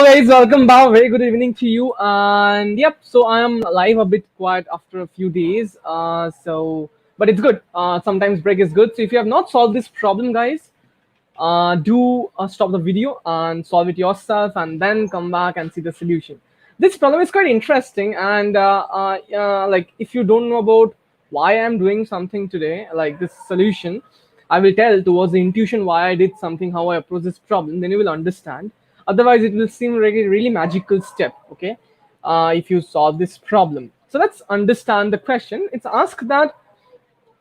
guys, welcome back. Very good evening to you. And yep, so I am live a bit quiet after a few days. But it's good. Sometimes break is good. So if you have not solved this problem, guys, do stop the video and solve it yourself, and then come back and see the solution. This problem is quite interesting, and like if you don't know about why I'm doing something today, like this solution, I will tell towards the intuition why I did something, how I approach this problem. Then you will understand. Otherwise, it will seem like a really magical step. Okay, if you solve this problem. So let's understand the question. It's asked that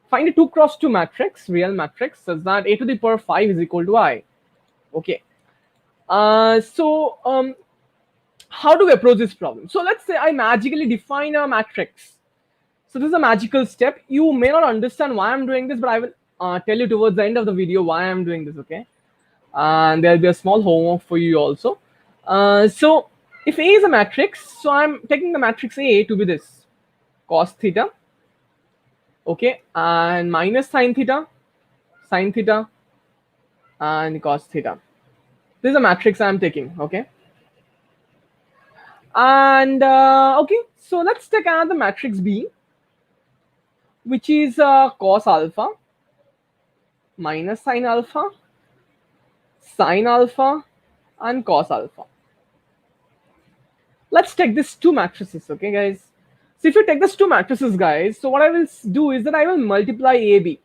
find a 2 cross 2 matrix, real matrix, such that a to the power 5 is equal to I. Okay. How do we approach this problem? So let's say I magically define a matrix. So this is a magical step. You may not understand why I'm doing this, but I will tell you towards the end of the video why I'm doing this, okay? And there'll be a small homework for you also. So if A is a matrix, so I'm taking the matrix A to be this, cos theta, okay, and minus sine theta, and cos theta. This is a matrix I'm taking, okay. And okay, so let's take another matrix B, which is cos alpha, minus sine alpha, and cos alpha. Let's take these two matrices, okay, guys. So if you take these two matrices, guys, so what I will do is that I will multiply AB,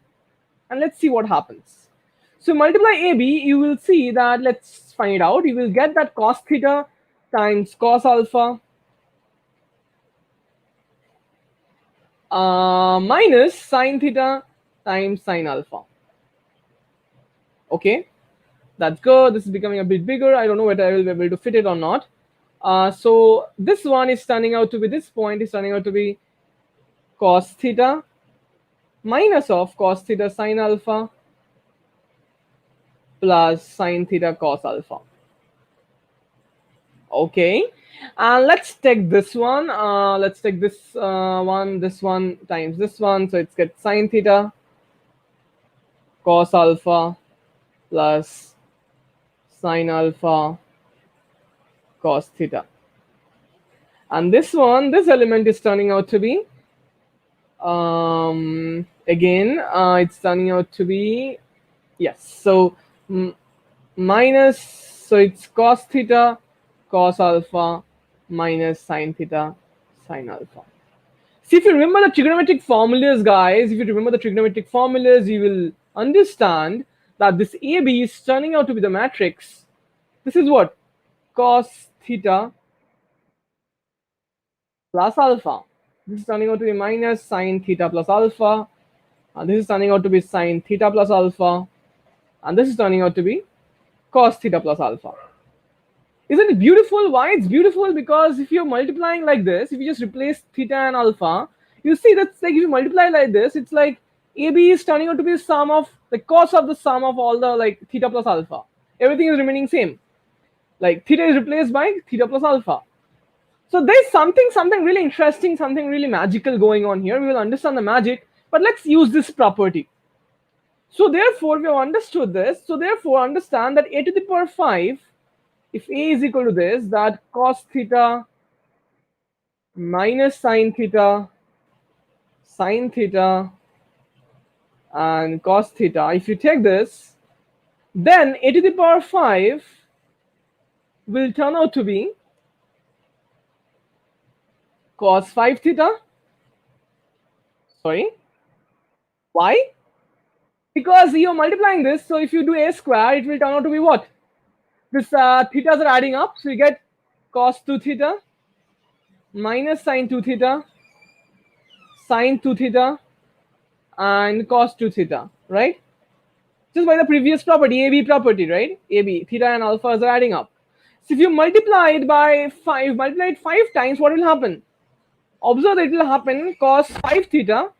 and let's see what happens. So multiply AB, you will see that, let's find it out. You will get that cos theta times cos alpha minus sine theta times sine alpha. Okay, that's good. This is becoming a bit bigger. I don't know whether I will be able to fit it or not. So this one is turning out to be, this point is turning out to be cos theta minus of cos theta sine alpha plus sine theta cos alpha. Okay, and let's take this one. Let's take this one times this one. So it's get sine theta cos alpha plus sine alpha cos theta. And this one, this element is turning out to be, again, it's turning out to be, yes, so minus, so it's cos theta cos alpha minus sine theta sine alpha. See, if you remember the trigonometric formulas, guys, if you remember the trigonometric formulas, you will understand that this AB is turning out to be the matrix. This is what? Cos theta plus alpha. This is turning out to be minus sine theta plus alpha. And this is turning out to be sine theta plus alpha. And this is turning out to be cos theta plus alpha. Isn't it beautiful? Why it's beautiful? Because if you're multiplying like this, if you just replace theta and alpha, you see that's like if you multiply like this, it's like AB is turning out to be the sum of the cos of the sum of all the like theta plus alpha. Everything is remaining same. Like theta is replaced by theta plus alpha. So there's something really interesting, something really magical going on here. We will understand the magic, but let's use this property. So therefore, we have understood this. So therefore, understand that a to the power 5, if a is equal to this, that cos theta minus sine theta, and cos theta, if you take this, then a to the power 5 will turn out to be cos 5 theta. Sorry. Why? Because you're multiplying this. So if you do a square, it will turn out to be what? This thetas are adding up. So you get cos 2 theta minus sine 2 theta, sine 2 theta, and cos 2 theta, right? Just by the previous property, AB property, right? AB, theta and alphas are adding up. So if you multiply it by 5, multiply it 5 times, what will happen? Observe that it will happen cos 5 theta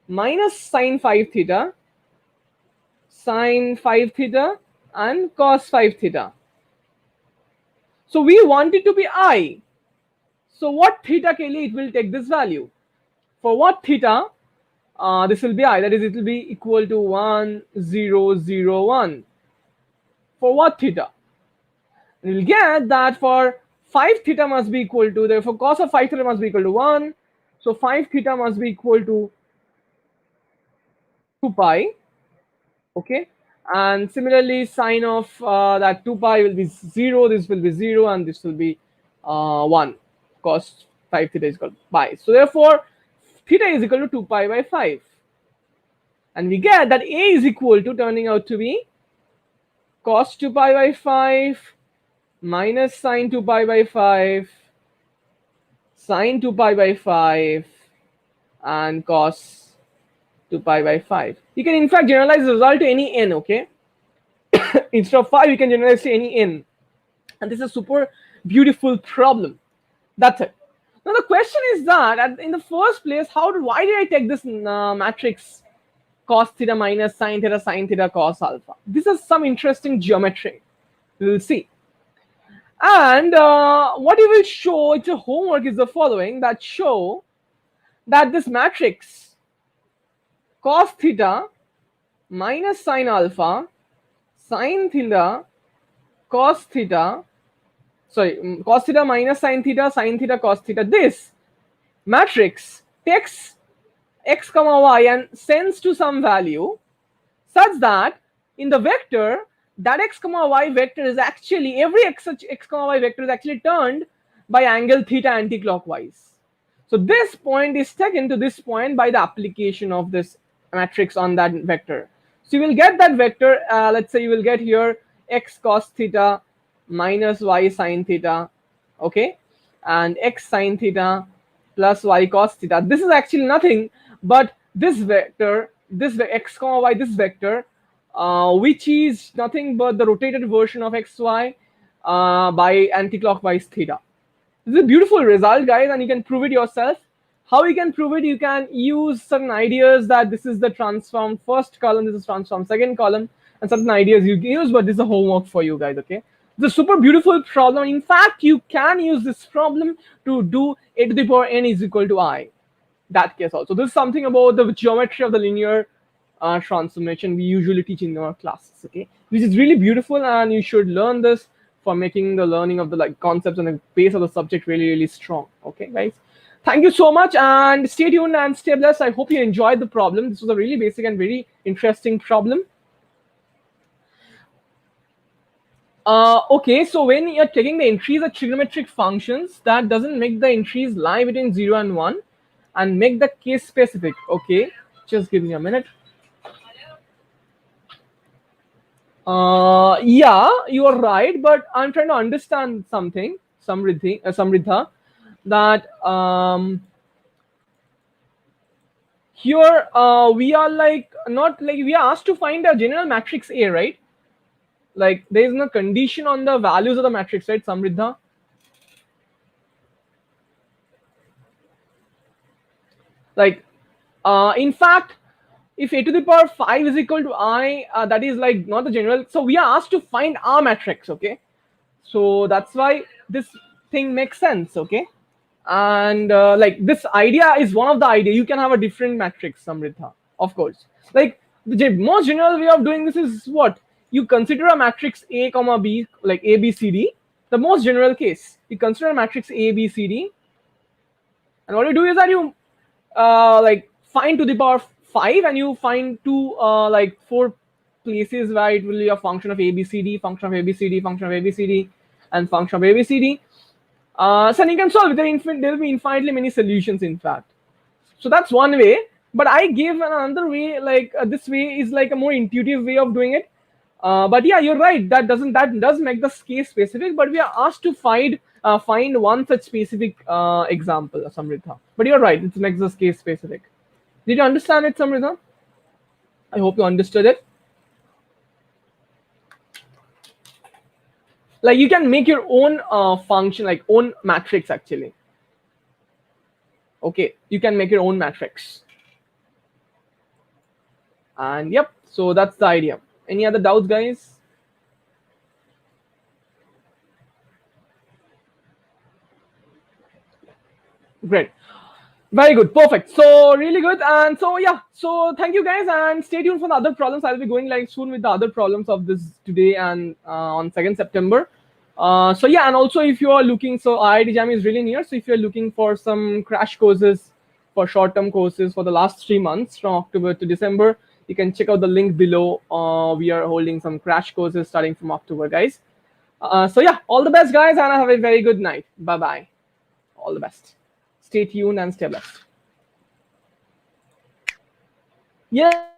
minus sine 5 theta, sine 5 theta, and cos 5 theta. So we want it to be I. So what theta ke liye it will take this value? For what theta? This will be I. That is, it will be equal to 1, 0, 0, 1. For what theta? And we'll get that for 5 theta must be equal to, therefore cos of 5 theta must be equal to 1. So 5 theta must be equal to 2 pi. Okay. And similarly, sine of that 2 pi will be 0, this will be 0, and this will be 1. Cos 5 theta is equal to pi. So therefore, theta is equal to 2 pi by 5. And we get that A is equal to, turning out to be, cos 2 pi by 5 minus sine 2 pi by 5, sine 2 pi by 5, and cos 2 pi by 5. You can in fact generalize the result to any n, okay? Instead of 5, you can generalize to any n. And this is a super beautiful problem. That's it. Now the question is that, in the first place, why did I take this matrix cos theta minus sine theta cos alpha? This is some interesting geometry. We will see. And what you will show, it's a homework, is the following, that show that this matrix cos theta minus sine alpha, sine theta, cos theta, cos theta minus sine theta cos theta, this matrix takes x comma y and sends to some value such that in the vector, that x comma y vector is actually, every x comma y vector is actually turned by angle theta anti-clockwise. So this point is taken to this point by the application of this matrix on that vector. So you will get that vector, let's say you will get here x cos theta minus y sine theta, okay, and x sine theta plus y cos theta. This is actually nothing but this vector, this x comma y, this vector, which is nothing but the rotated version of xy by anti-clockwise theta. This is a beautiful result, guys, and you can prove it yourself. How you can prove it? You can use certain ideas that this is the transform first column, this is transform second column, and certain ideas you can use, but this is a homework for you guys, okay? It's a super beautiful problem. In fact, you can use this problem to do a to the power n is equal to I. That case also. This is something about the geometry of the linear transformation we usually teach in our classes, okay? Which is really beautiful, and you should learn this for making the learning of the concepts and the base of the subject really, really strong. Okay, guys. Thank you so much, and stay tuned and stay blessed. I hope you enjoyed the problem. This was a really basic and very interesting problem. Okay, so when you're taking the entries of trigonometric functions, that doesn't make the entries lie between 0 and 1 and make the case specific. Okay, just give me a minute. Yeah, you are right, but I'm trying to understand something, Samriddha, that here we are not like we are asked to find a general matrix A, right? Like there is no condition on the values of the matrix, right, Samriddha? Like in fact, if a to the power 5 is equal to I, that is like not the general. So we are asked to find our matrix, okay? So that's why this thing makes sense, okay? And like this idea is one of the idea. You can have a different matrix, Samriddha, of course. Like the most general way of doing this is what? You consider a matrix A comma B, like A, B, C, D. The most general case, you consider a matrix A, B, C, D. And what you do is that you like find to the power 5 and you find two like 4 places where it will be a function of ABCD, function of ABCD, function of ABCD, and function of ABCD. So you can solve it. There will be infinitely many solutions, in fact. So that's one way. But I gave another way. Like this way is like a more intuitive way of doing it. But yeah, you're right. That does make the case specific. But we are asked to find one such specific example, Samriddha. But you're right. It makes the case specific. Did you understand it, Samriddha? I hope you understood it. Like you can make your own function, like own matrix actually. Okay, you can make your own matrix. And yep, so that's the idea. Any other doubts, guys? Great. Very good, perfect. So really good. And so yeah, so thank you guys, and stay tuned for the other problems. I'll be going like soon with the other problems of this today and on 2nd September. So yeah, and also if you are looking, so IIT Jam is really near. So if you're looking for some crash courses, for short-term courses for the last 3 months from October to December, you can check out the link below. We are holding some crash courses starting from October, guys. So yeah, all the best, guys, and have a very good night. Bye bye. All the best. Stay tuned and stay blessed. Yes.